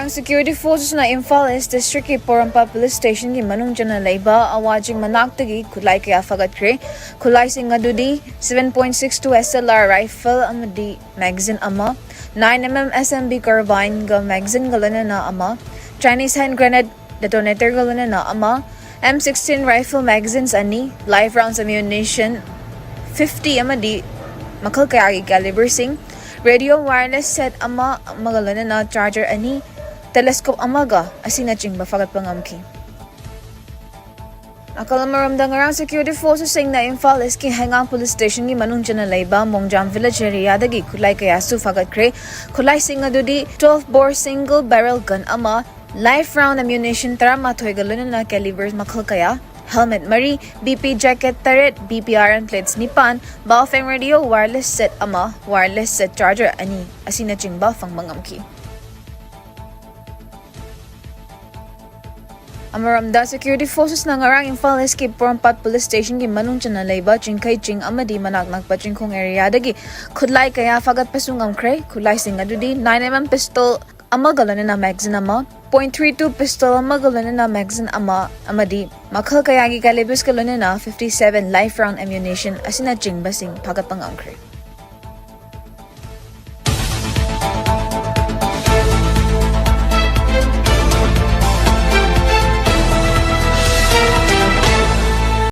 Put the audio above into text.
security forces na Imphal East District ki Porampa Police Station ki manung jana laiba awajing manaktagi kulay kaya fagatri kulay sing adudi 7.62 SLR rifle amadi magazine ama 9mm SMB carbine ga magazine galana na ama Chinese hand grenade detonator galana na ama M16 rifle magazines ani live rounds ammunition 50 amadi makal kaya caliber sing radio wireless set ama magalana na charger ani telescope amaga asina chingba fagat pangamki akalamaramdang around security forces saying na Imphal East ki Hangang Police Station ki manung jana laiba Mongjam village area dagi kulay kaya su fagat kre kulay singa dudi 12 bore single barrel gun ama live round ammunition tara mathoy galuna na calibers makal kaya helmet mari, BP jacket turret, BPRN plates nipan, baofeng radio, wireless set ama, wireless set charger ani, asina chingba fang mangamki. Amaramda security forces na ngarang Imphal East ki Porampat Police Station ki manung chana laiba chingkay ching amadi manaknak pa chingkong area dagi khudlay kaya fagat pasungam kray khulay singadudi 9mm pistol ama galana na magazine ama .32 pistol ama galana na magazine ama amadi makhal kayagi calibers galana na 57 live round ammunition asina ching basing pagat pangangkre